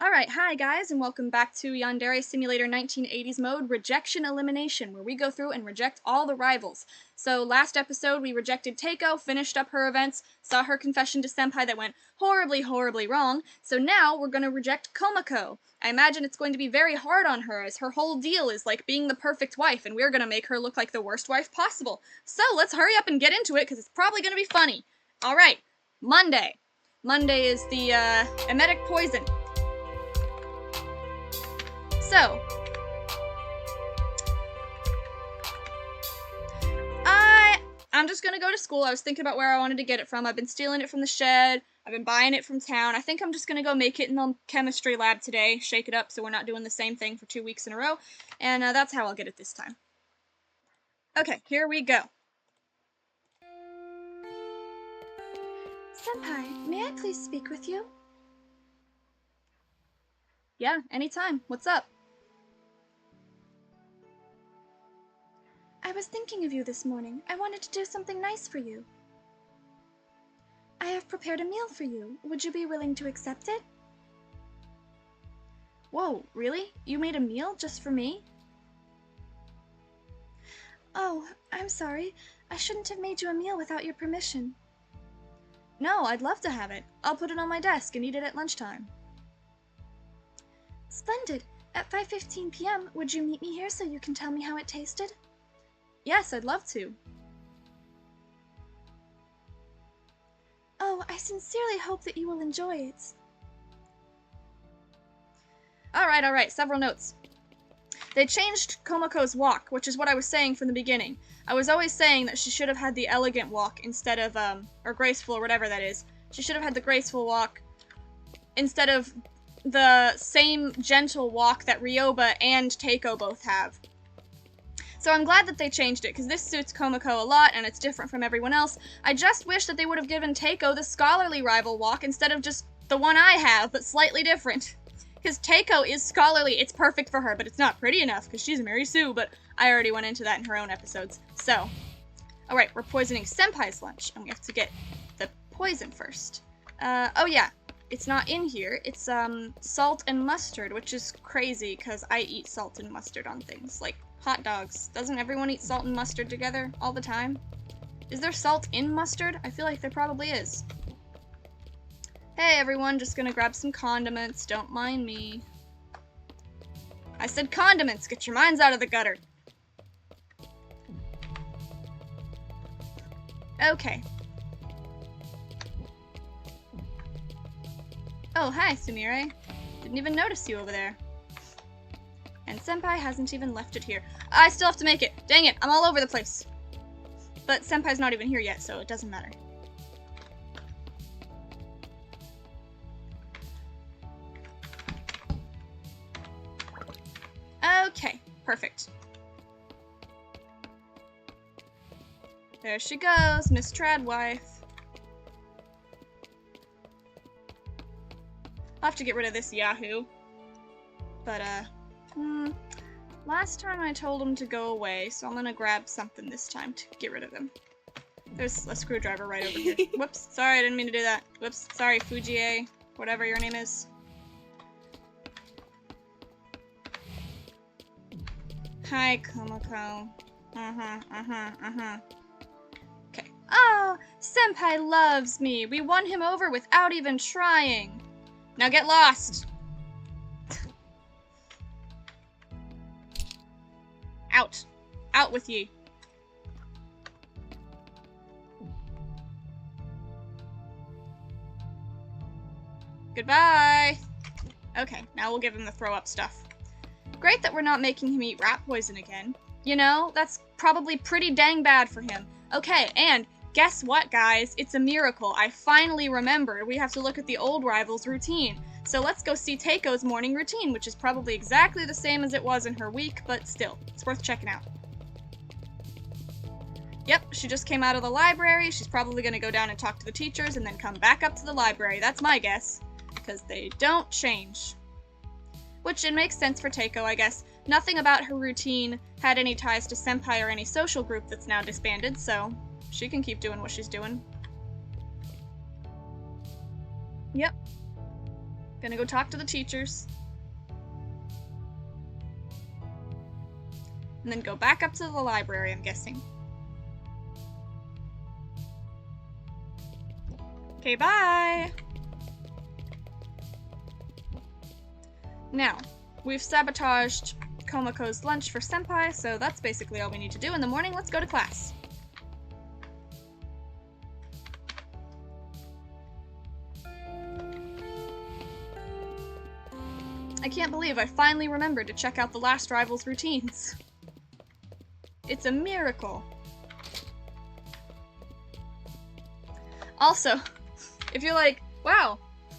Alright, hi guys, and welcome back to Yandere Simulator 1980s mode, Rejection Elimination, where we go through and reject all the rivals. So last episode we rejected Teiko, finished up her events, saw her confession to Senpai that went horribly, horribly wrong, so now we're gonna reject Komako. I imagine it's going to be very hard on her, as her whole deal is like being the perfect wife, and we're gonna make her look like the worst wife possible. So let's hurry up and get into it, because it's probably gonna be funny. Alright, Monday. Monday is the, emetic poison. So, I'm just gonna go to school. I was thinking about where I wanted to get it from. I've been stealing it from the shed. I've been buying it from town. I think I'm just gonna go make it in the chemistry lab today, shake it up so we're not doing the same thing for 2 weeks in a row, and that's how I'll get it this time. Okay, here we go. Senpai, may I please speak with you? Yeah, anytime. What's up? I was thinking of you this morning. I wanted to do something nice for you. I have prepared a meal for you. Would you be willing to accept it? Whoa, really? You made a meal just for me? Oh, I'm sorry. I shouldn't have made you a meal without your permission. No, I'd love to have it. I'll put it on my desk and eat it at lunchtime. Splendid. At 5:15 p.m., would you meet me here so you can tell me how it tasted? Yes, I'd love to. Oh, I sincerely hope that you will enjoy it. Alright, several notes. They changed Komako's walk, which is what I was saying from the beginning. I was always saying that she should have had the elegant walk instead of, or graceful, or whatever that is. She should have had the graceful walk instead of the same gentle walk that Ryoba and Teiko both have. So I'm glad that they changed it, because this suits Komako a lot, and it's different from everyone else. I just wish that they would have given Teiko the scholarly rival walk instead of just the one I have, but slightly different. Because Teiko is scholarly, it's perfect for her, but it's not pretty enough, because she's Mary Sue, but I already went into that in her own episodes. So, alright, we're poisoning Senpai's lunch, and we have to get the poison first. Oh yeah, it's not in here, it's, salt and mustard, which is crazy, because I eat salt and mustard on things, like hot dogs. Doesn't everyone eat salt and mustard together all the time? Is there salt in mustard? I feel like there probably is. Hey everyone, just gonna grab some condiments, don't mind me. I said condiments, get your minds out of the gutter. Okay. Oh, hi, Sumire. Didn't even notice you over there. And Senpai hasn't even left it here. I still have to make it. Dang it, I'm all over the place. But Senpai's not even here yet, so it doesn't matter. Okay, perfect. There she goes, Miss Tradwife. I'll have to get rid of this Yahoo. But, last time I told him to go away, so I'm gonna grab something this time to get rid of him. There's a screwdriver right over here. Whoops, sorry, I didn't mean to do that. Whoops, sorry, Fujie, whatever your name is. Hi, Komako. Okay. Oh, Senpai loves me. We won him over without even trying. Now get lost. Out. Out with ye. Goodbye. Okay, now we'll give him the throw up stuff. Great that we're not making him eat rat poison again. You know, that's probably pretty dang bad for him. Okay, and guess what, guys? It's a miracle. I finally remembered we have to look at the old rival's routine. So let's go see Teiko's morning routine, which is probably exactly the same as it was in her week, but still, it's worth checking out. Yep, she just came out of the library. She's probably gonna go down and talk to the teachers and then come back up to the library. That's my guess, because they don't change. Which, it makes sense for Teiko, I guess. Nothing about her routine had any ties to Senpai or any social group that's now disbanded, so she can keep doing what she's doing. Yep. Gonna go talk to the teachers. And then go back up to the library, I'm guessing. Okay, bye! Now, we've sabotaged Komako's lunch for Senpai, so that's basically all we need to do in the morning. Let's go to class. I can't believe I finally remembered to check out the last rival's routines. It's a miracle. Also, if you're like, wow,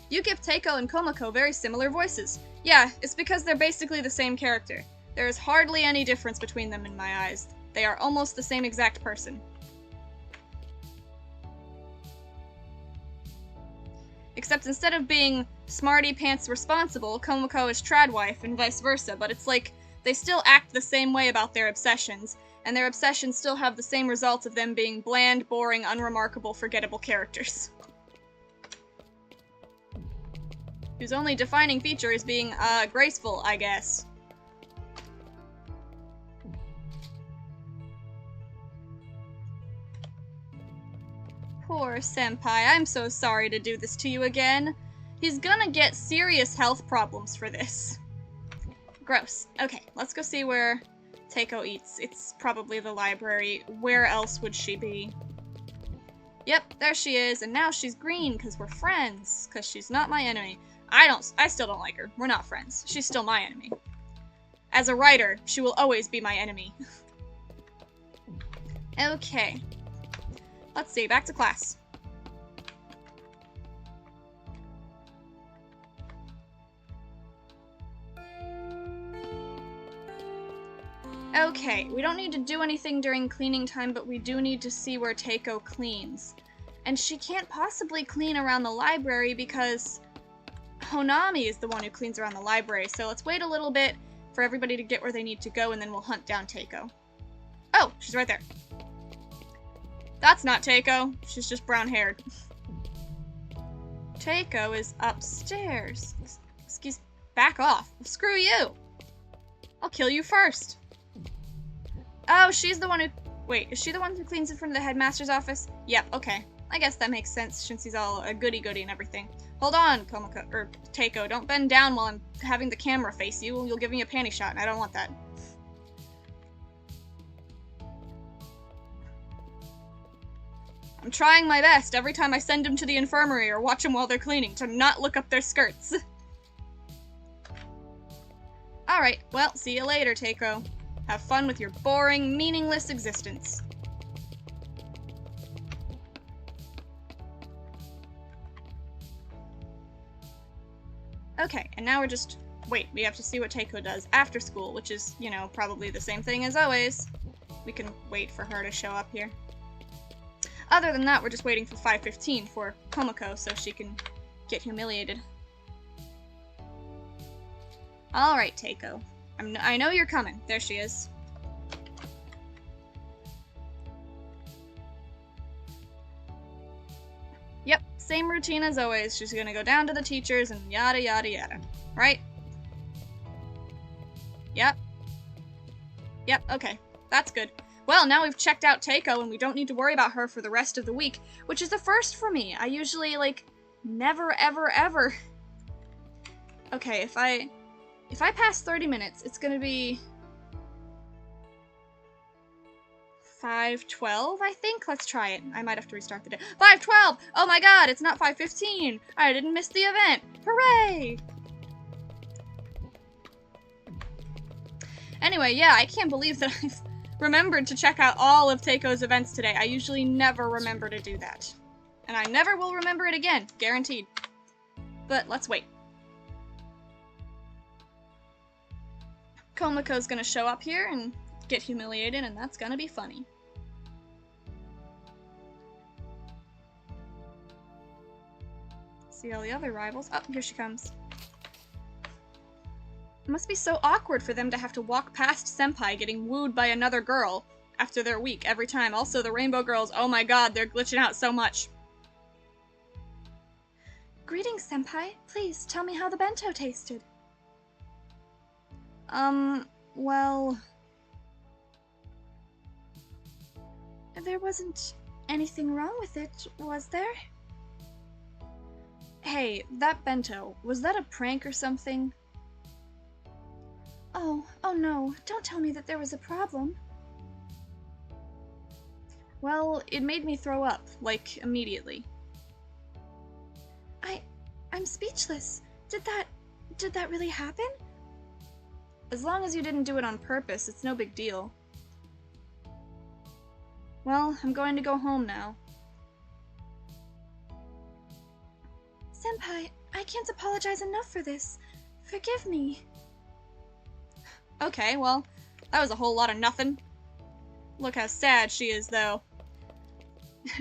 you give Teiko and Komako very similar voices. Yeah, it's because they're basically the same character. There is hardly any difference between them in my eyes. They are almost the same exact person. Except instead of being smarty pants responsible, Komako is tradwife and vice versa, but it's like they still act the same way about their obsessions, and their obsessions still have the same results of them being bland, boring, unremarkable, forgettable characters. Whose only defining feature is being, graceful, I guess. Poor Senpai, I'm so sorry to do this to you again. He's gonna get serious health problems for this. Gross. Okay, let's go see where Teiko eats. It's probably the library. Where else would she be? Yep, there she is, and now she's green because we're friends, because she's not my enemy. I still don't like her. We're not friends. She's still my enemy. As a writer, she will always be my enemy. Okay. Let's see, back to class. Okay, we don't need to do anything during cleaning time, but we do need to see where Teiko cleans. And she can't possibly clean around the library because Honami is the one who cleans around the library, so let's wait a little bit for everybody to get where they need to go, and then we'll hunt down Teiko. Oh, she's right there. That's not Teiko. She's just brown-haired. Teiko is upstairs. Excuse... Back off. Screw you. I'll kill you first. Oh, she's the one who... Wait, is she the one who cleans in front of the headmaster's office? Yep, okay. I guess that makes sense since he's all a goody-goody and everything. Hold on, Komako, or Teiko. Don't bend down while I'm having the camera face you. You'll give me a panty shot, and I don't want that. I'm trying my best every time I send them to the infirmary or watch them while they're cleaning to not look up their skirts. Alright, well, see you later, Teiko. Have fun with your boring, meaningless existence. Okay, and now we're just... Wait, we have to see what Teiko does after school, which is, you know, probably the same thing as always. We can wait for her to show up here. Other than that, we're just waiting for 5:15 for Komako so she can get humiliated. Alright, Teiko. I know you're coming. There she is. Yep, same routine as always. She's gonna go down to the teachers and yada yada yada. Right? Yep. Yep, okay. That's good. Well, now we've checked out Teiko and we don't need to worry about her for the rest of the week, which is a first for me. I usually, like, never, ever, ever... Okay, if I pass 30 minutes, it's gonna be... 5:12, I think? Let's try it. I might have to restart the day. 5:12! Oh my god, it's not 5:15! I didn't miss the event! Hooray! Anyway, yeah, I can't believe that I've remembered to check out all of Teiko's events today. I usually never remember to do that. And I never will remember it again, guaranteed. But let's wait. Komako's gonna show up here and get humiliated, and that's gonna be funny. See all the other rivals. Oh, here she comes. It must be so awkward for them to have to walk past Senpai getting wooed by another girl after their week every time. Also, the Rainbow Girls, oh my god, they're glitching out so much. Greetings, Senpai. Please, tell me how the bento tasted. Well... There wasn't anything wrong with it, was there? Hey, that bento, was that a prank or something? Oh no, don't tell me that there was a problem. Well, it made me throw up, like, immediately. I'm speechless. Did that really happen? As long as you didn't do it on purpose, it's no big deal. Well, I'm going to go home now. Senpai, I can't apologize enough for this. Forgive me. Okay, well, that was a whole lot of nothing. Look how sad she is, though.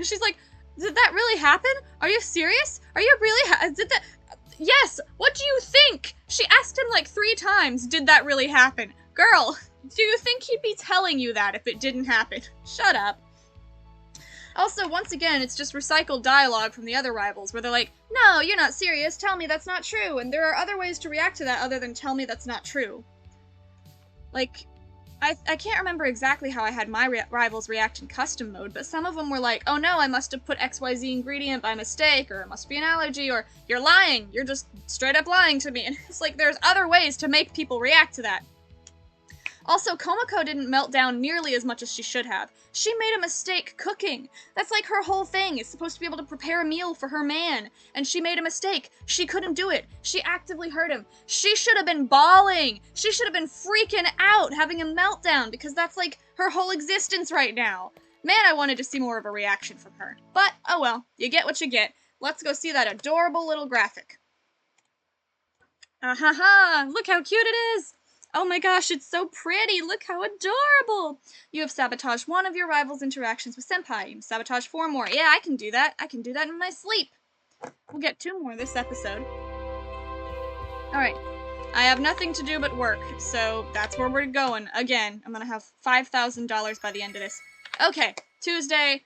She's like, did that really happen? Are you serious? Are you really did that? Yes! What do you think? She asked him like 3 times, did that really happen? Girl, do you think he'd be telling you that if it didn't happen? Shut up. Also, once again, it's just recycled dialogue from the other rivals, where they're like, no, you're not serious, tell me that's not true, and there are other ways to react to that other than tell me that's not true. Like, I can't remember exactly how I had my rivals react in custom mode, but some of them were like, oh no, I must have put XYZ ingredient by mistake, or it must be an allergy, or you're lying, you're just straight up lying to me, and it's like there's other ways to make people react to that. Also, Komako didn't melt down nearly as much as she should have. She made a mistake cooking. That's like her whole thing, is supposed to be able to prepare a meal for her man. And she made a mistake. She couldn't do it. She actively hurt him. She should have been bawling. She should have been freaking out, having a meltdown, because that's like her whole existence right now. Man, I wanted to see more of a reaction from her. But, oh well, you get what you get. Let's go see that adorable little graphic. Ah-ha-ha! Look how cute it is! Oh my gosh, it's so pretty! Look how adorable! You have sabotaged one of your rival's interactions with Senpai. You sabotage 4 more. Yeah, I can do that. I can do that in my sleep. We'll get 2 more this episode. Alright. I have nothing to do but work, so that's where we're going. Again, I'm gonna have $5,000 by the end of this. Okay, Tuesday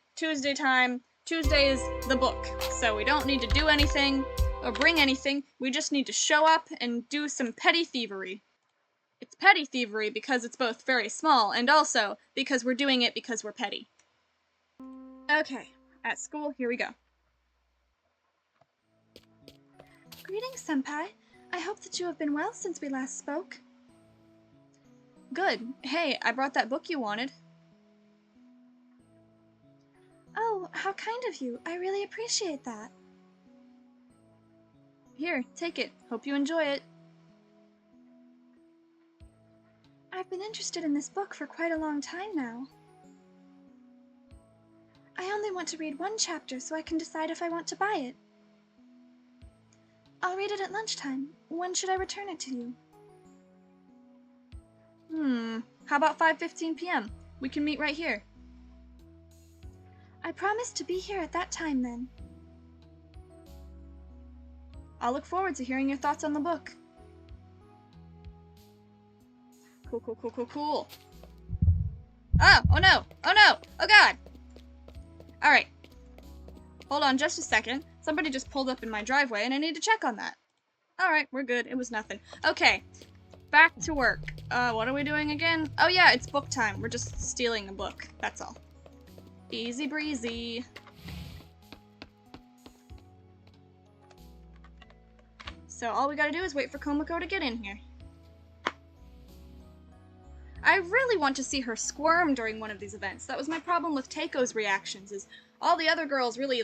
time. Tuesday is the book, so we don't need to do anything or bring anything. We just need to show up and do some petty thievery. It's petty thievery because it's both very small, and also because we're doing it because we're petty. Okay, at school, here we go. Greetings, Senpai. I hope that you have been well since we last spoke. Good. Hey, I brought that book you wanted. Oh, how kind of you. I really appreciate that. Here, take it. Hope you enjoy it. I've been interested in this book for quite a long time now. I only want to read 1 chapter so I can decide if I want to buy it. I'll read it at lunchtime. When should I return it to you? How about 5:15 p.m.? We can meet right here. I promise to be here at that time then. I'll look forward to hearing your thoughts on the book. Cool. Oh no! Oh god! Alright. Hold on just a second. Somebody just pulled up in my driveway and I need to check on that. Alright, we're good. It was nothing. Okay. Back to work. What are we doing again? Oh yeah, it's book time. We're just stealing a book. That's all. Easy breezy. So all we gotta do is wait for Komako to get in here. I really want to see her squirm during one of these events. That was my problem with Teiko's reactions, is all the other girls really,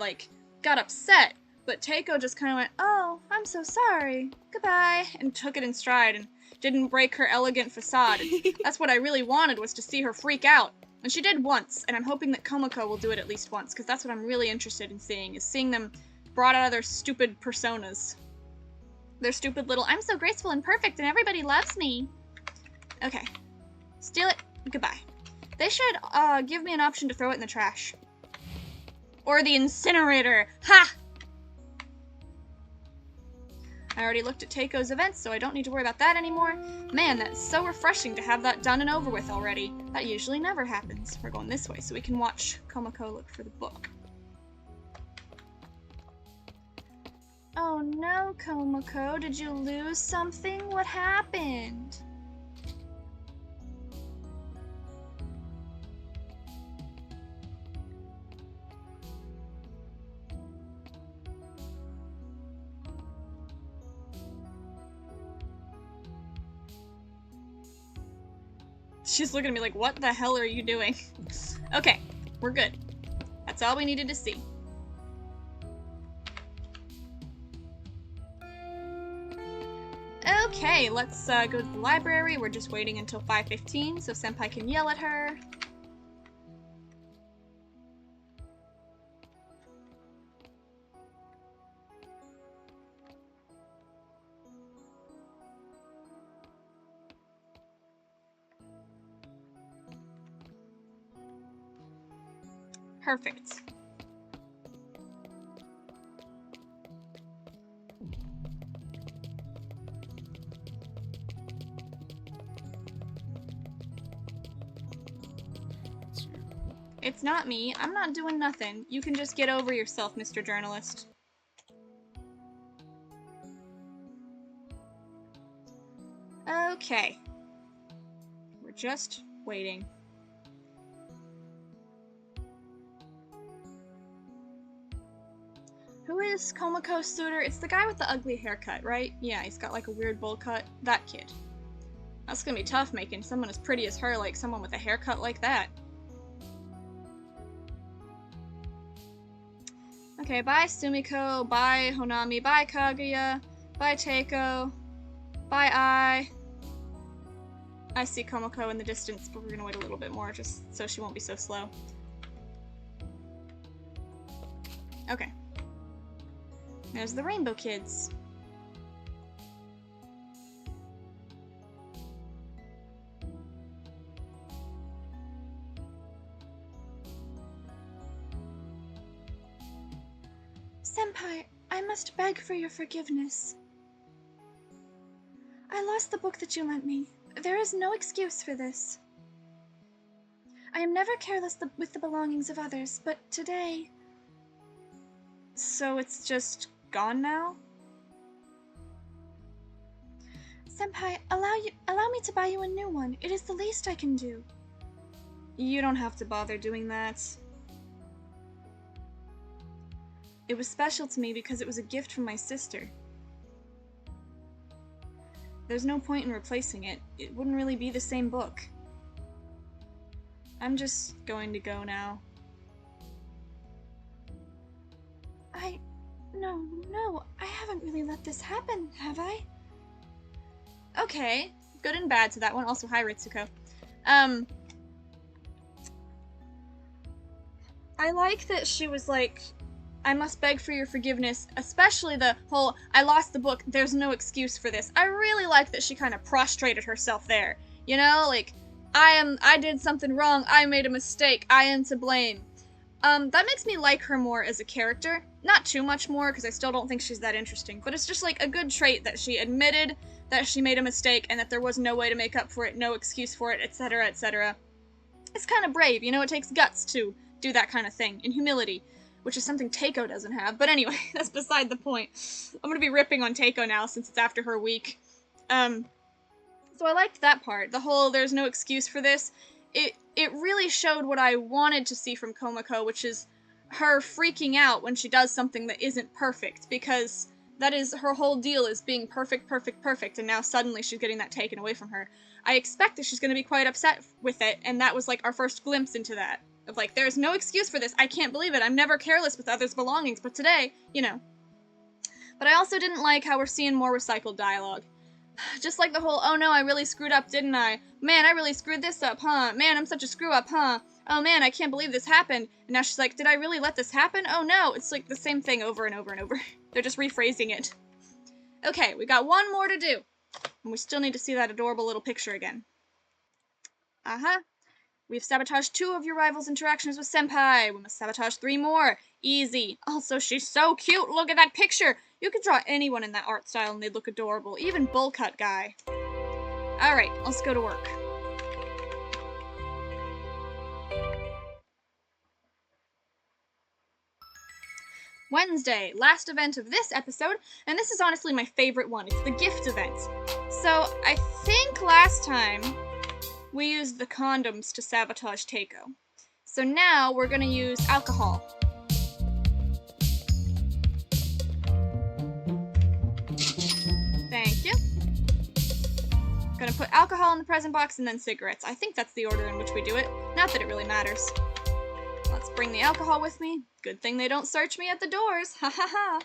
got upset, but Teiko just kind of went, oh, I'm so sorry, goodbye, and took it in stride and didn't break her elegant facade. That's what I really wanted, was to see her freak out. And she did once, and I'm hoping that Komako will do it at least once, because that's what I'm really interested in seeing, is seeing them brought out of their stupid personas. Their stupid little, I'm so graceful and perfect and everybody loves me. Okay. Steal it. Goodbye. They should, give me an option to throw it in the trash. Or the incinerator. Ha! I already looked at Teiko's events, so I don't need to worry about that anymore. Man, that's so refreshing to have that done and over with already. That usually never happens. We're going this way so we can watch Komako look for the book. Oh no, Komako, did you lose something? What happened? She's looking at me like, what the hell are you doing? Okay, we're good. That's all we needed to see. Okay, let's go to the library. We're just waiting until 5:15 so Senpai can yell at her. Perfect. It's not me. I'm not doing nothing. You can just get over yourself, Mr. Journalist. Okay. We're just waiting. Who is Komako's suitor? It's the guy with the ugly haircut, right? Yeah, he's got like a weird bowl cut. That kid. That's gonna be tough making someone as pretty as her like someone with a haircut like that. Okay, bye Sumiko, bye Honami, bye Kaguya, bye Teiko, bye Ai. I see Komako in the distance, but we're gonna wait a little bit more just so she won't be so slow. Okay. There's the Rainbow Kids. Senpai, I must beg for your forgiveness. I lost the book that you lent me. There is no excuse for this. I am never careless with the belongings of others, but today... So it's just gone now? Senpai, allow me to buy you a new one. It is the least I can do. You don't have to bother doing that. It was special to me because it was a gift from my sister. There's no point in replacing it. It wouldn't really be the same book. I'm just going to go now. No, I haven't really let this happen, have I? Okay, good and bad to that one. Also, hi Ritsuko. I like that she was like, I must beg for your forgiveness, especially the whole, I lost the book, there's no excuse for this. I really like that she kind of prostrated herself there. You know, like, I did something wrong, I made a mistake, I am to blame. That makes me like her more as a character. Not too much more, because I still don't think she's that interesting, but it's just like a good trait that she admitted that she made a mistake and that there was no way to make up for it, no excuse for it, etc., etc. It's kind of brave, you know, it takes guts to do that kind of thing, and humility, which is something Teiko doesn't have, but anyway, that's beside the point. I'm gonna be ripping on Teiko now since it's after her week. So I liked that part, the whole there's no excuse for this. It really showed what I wanted to see from Komako, which is her freaking out when she does something that isn't perfect, because that is her whole deal, is being perfect, perfect, perfect, and now suddenly she's getting that taken away from her. I expect that she's going to be quite upset with it, and that was like our first glimpse into that. Of like, there's no excuse for this, I can't believe it, I'm never careless with others' belongings, but today, you know. But I also didn't like how we're seeing more recycled dialogue. Just like the whole, oh no, I really screwed up, didn't I? Man, I really screwed this up, huh? Man, I'm such a screw up, huh? Oh man, I can't believe this happened. And now she's like, did I really let this happen? Oh no, it's like the same thing over and over and over. They're just rephrasing it. Okay, we got one more to do. And we still need to see that adorable little picture again. Uh-huh. We've sabotaged 2 of your rival's interactions with Senpai. We must sabotage 3 more. Easy. Also, she's so cute. Look at that picture. You could draw anyone in that art style and they'd look adorable. Even Bull Cut Guy. Alright, let's go to work. Wednesday, last event of this episode, and this is honestly my favorite one. It's the gift event. So, I think last time we used the condoms to sabotage Teiko. So now we're gonna use alcohol. Thank you. Gonna put alcohol in the present box and then cigarettes. I think that's the order in which we do it. Not that it really matters. Let's bring the alcohol with me. Good thing they don't search me at the doors. Ha ha ha.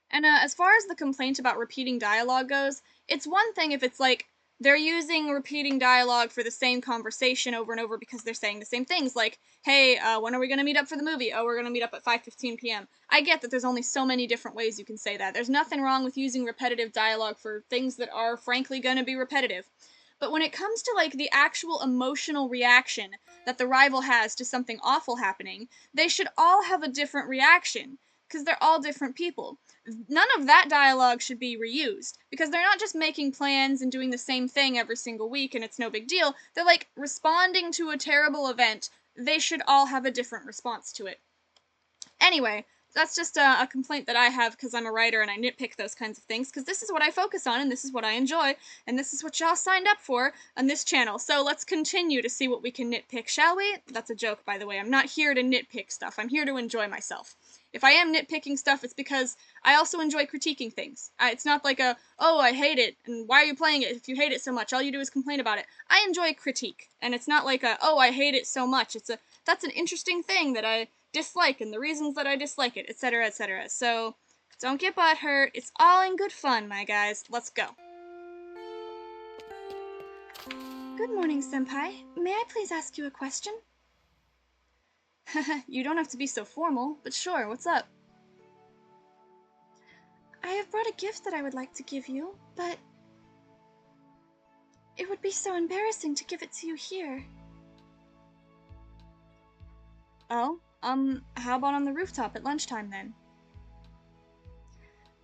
And as far as the complaint about repeating dialogue goes, it's one thing if it's like they're using repeating dialogue for the same conversation over and over because they're saying the same things, like, hey, when are we going to meet up for the movie? Oh, we're going to meet up at 5:15 p.m. I get that there's only so many different ways you can say that. There's nothing wrong with using repetitive dialogue for things that are frankly going to be repetitive. But when it comes to, like, the actual emotional reaction that the rival has to something awful happening, they should all have a different reaction, because they're all different people. None of that dialogue should be reused, because they're not just making plans and doing the same thing every single week and it's no big deal. They're, like, responding to a terrible event. They should all have a different response to it. Anyway, that's just a complaint that I have because I'm a writer and I nitpick those kinds of things, because this is what I focus on and this is what I enjoy, and this is what y'all signed up for on this channel. So let's continue to see what we can nitpick, shall we? That's a joke, by the way. I'm not here to nitpick stuff. I'm here to enjoy myself. If I am nitpicking stuff, it's because I also enjoy critiquing things. It's not like oh, I hate it, and why are you playing it if you hate it so much? All you do is complain about it. I enjoy critique, and it's not like oh, I hate it so much. That's an interesting thing that I dislike, and the reasons that I dislike it, etc., etc. So, don't get butthurt. It's all in good fun, my guys. Let's go. Good morning, Senpai. May I please ask you a question? You don't have to be so formal, but sure, what's up? I have brought a gift that I would like to give you, but it would be so embarrassing to give it to you here. Oh, how about on the rooftop at lunchtime then?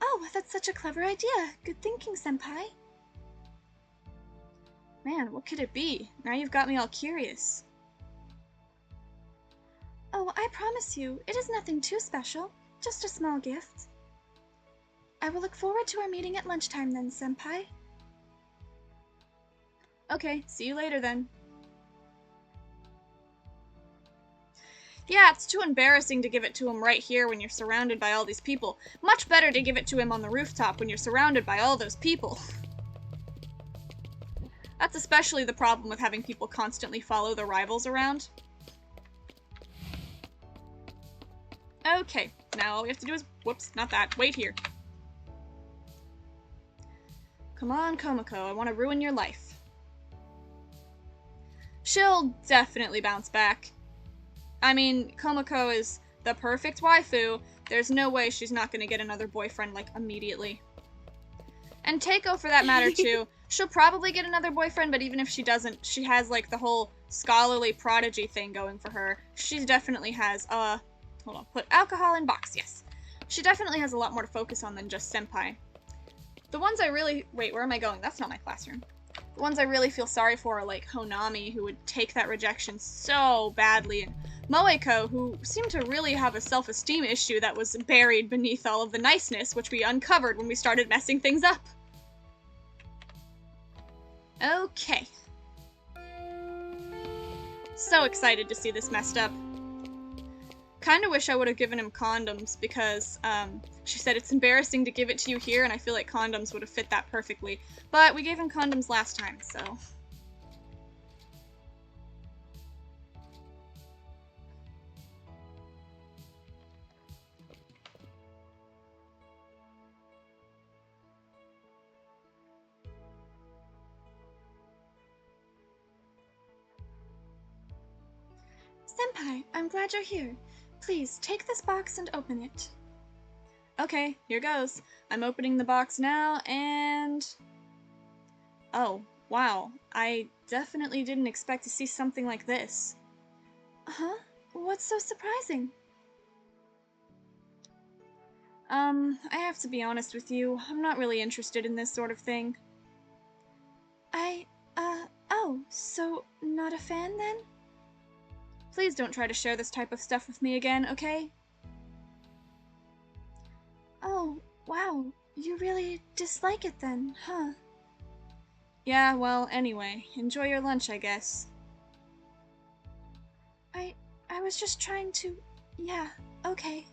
Oh, that's such a clever idea. Good thinking, Senpai. Man, what could it be? Now you've got me all curious. Oh, I promise you, it is nothing too special. Just a small gift. I will look forward to our meeting at lunchtime then, Senpai. Okay, see you later then. Yeah, it's too embarrassing to give it to him right here when you're surrounded by all these people. Much better to give it to him on the rooftop when you're surrounded by all those people. That's especially the problem with having people constantly follow the rivals around. Okay, now all we have to do is... Whoops, not that. Wait here. Come on, Komako, I want to ruin your life. She'll definitely bounce back. I mean, Komako is the perfect waifu. There's no way she's not gonna get another boyfriend, like, immediately. And Teiko, for that matter, too. She'll probably get another boyfriend, but even if she doesn't, she has, like, the whole scholarly prodigy thing going for her. She definitely has, hold on, put alcohol in box, yes. She definitely has a lot more to focus on than just senpai. The ones I really... Wait, where am I going? That's not my classroom. The ones I really feel sorry for are, like, Honami, who would take that rejection so badly, and Moeko, who seemed to really have a self-esteem issue that was buried beneath all of the niceness, which we uncovered when we started messing things up. Okay. So excited to see this messed up. Kinda wish I would have given him condoms, because, she said it's embarrassing to give it to you here, and I feel like condoms would have fit that perfectly. But we gave him condoms last time, so... Senpai, I'm glad you're here. Please, take this box and open it. Okay, here goes. I'm opening the box now, and... Oh, wow. I definitely didn't expect to see something like this. Huh? What's so surprising? I have to be honest with you. I'm not really interested in this sort of thing. Oh, so not a fan then? Please don't try to share this type of stuff with me again, okay? Oh, wow. You really dislike it then, huh? Yeah, well, anyway, enjoy your lunch, I guess. I was just trying to... Yeah, okay.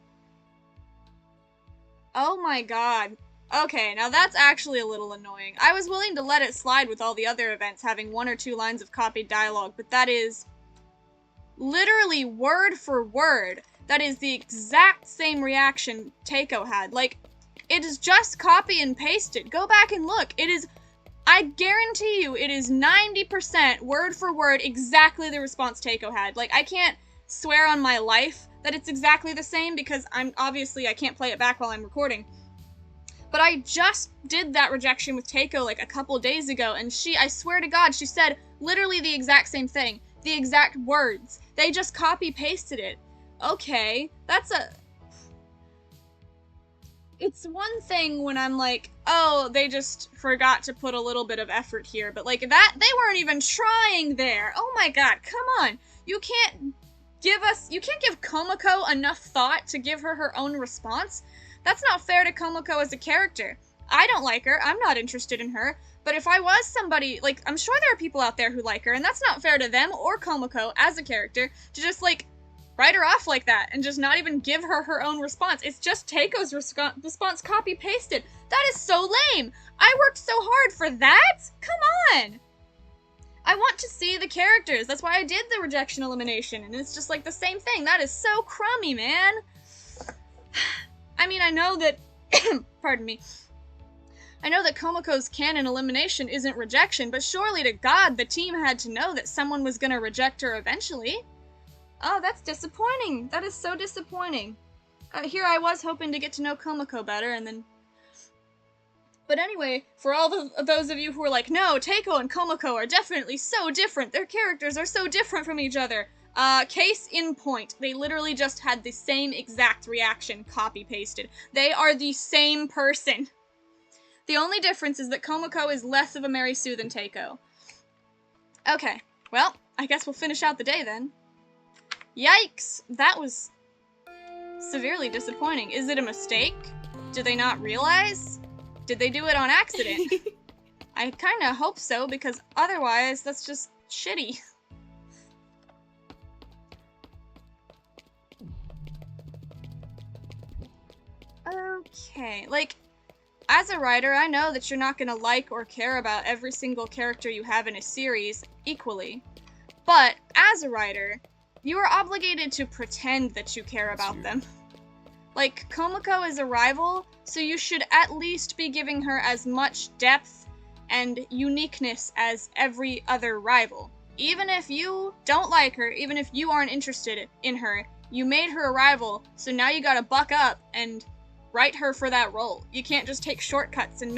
Oh my god. Okay, now that's actually a little annoying. I was willing to let it slide with all the other events having 1 or 2 lines of copied dialogue, but that is literally word for word. That is the exact same reaction Teiko had. Like, it is just copy and pasted. Go back and look. It is, I guarantee you, it is 90% word for word exactly the response Teiko had. Like, I can't swear on my life that it's exactly the same because I can't play it back while I'm recording. But I just did that rejection with Teiko like a couple days ago, and I swear to God, she said literally the exact same thing. The exact words. They just copy-pasted it. Okay, it's one thing when I'm like, oh, they just forgot to put a little bit of effort here, but like that, they weren't even trying there. Oh my god, come on. You can't give Komako enough thought to give her her own response. That's not fair to Komako as a character. I don't like her, I'm not interested in her, but if I was somebody, like, I'm sure there are people out there who like her, and that's not fair to them or Komako as a character to just, like, write her off like that and just not even give her her own response. It's just Teiko's response copy-pasted. That is so lame! I worked so hard for that? Come on! I want to see the characters. That's why I did the rejection elimination, and it's just like the same thing. That is so crummy, man. I mean, I know that, pardon me, I know that Komako's canon elimination isn't rejection, but surely to God the team had to know that someone was gonna reject her eventually. Oh, that's disappointing. That is so disappointing. Here I was hoping to get to know Komako better, and then... But anyway, for all those of you who are like, no, Teiko and Komako are definitely so different. Their characters are so different from each other. Case in point. They literally just had the same exact reaction copy-pasted. They are the same person. The only difference is that Komako is less of a Mary Sue than Teiko. Okay, well, I guess we'll finish out the day then. Yikes! That was severely disappointing. Is it a mistake? Did they not realize? Did they do it on accident? I kinda hope so, because otherwise that's just shitty. Okay, like, as a writer, I know that you're not gonna like or care about every single character you have in a series equally. But, as a writer, you are obligated to pretend that you care about them. Like, Komako is a rival, so you should at least be giving her as much depth and uniqueness as every other rival. Even if you don't like her, even if you aren't interested in her, you made her a rival, so now you gotta buck up and write her for that role. You can't just take shortcuts and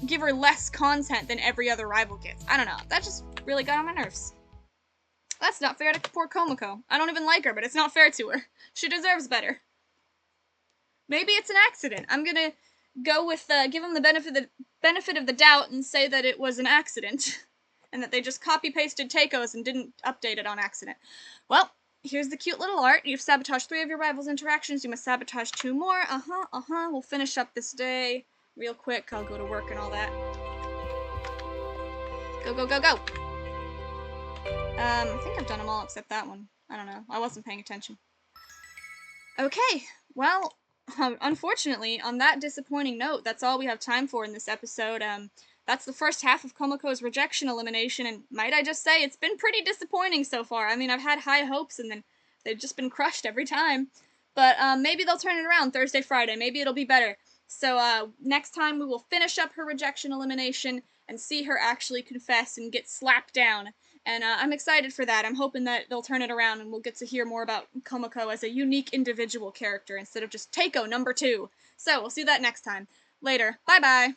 give her less content than every other rival gets. I don't know, that just really got on my nerves. That's not fair to poor Komako. I don't even like her, but it's not fair to her. She deserves better. Maybe it's an accident. I'm gonna go with, give them the benefit of the doubt and say that it was an accident. And that they just copy-pasted Teiko's and didn't update it on accident. Well, here's the cute little art. You've sabotaged 3 of your rivals' interactions. You must sabotage 2 more. We'll finish up this day real quick. I'll go to work and all that. Go, go, go, go! I think I've done them all except that one. I don't know. I wasn't paying attention. Okay, well, unfortunately, on that disappointing note, that's all we have time for in this episode. That's the first half of Komako's rejection elimination, and might I just say, it's been pretty disappointing so far. I mean, I've had high hopes, and then they've just been crushed every time. But maybe they'll turn it around Thursday, Friday. Maybe it'll be better. So next time we will finish up her rejection elimination and see her actually confess and get slapped down. And I'm excited for that. I'm hoping that they'll turn it around and we'll get to hear more about Komako as a unique individual character instead of just Teiko #2. So we'll see that next time. Later. Bye-bye.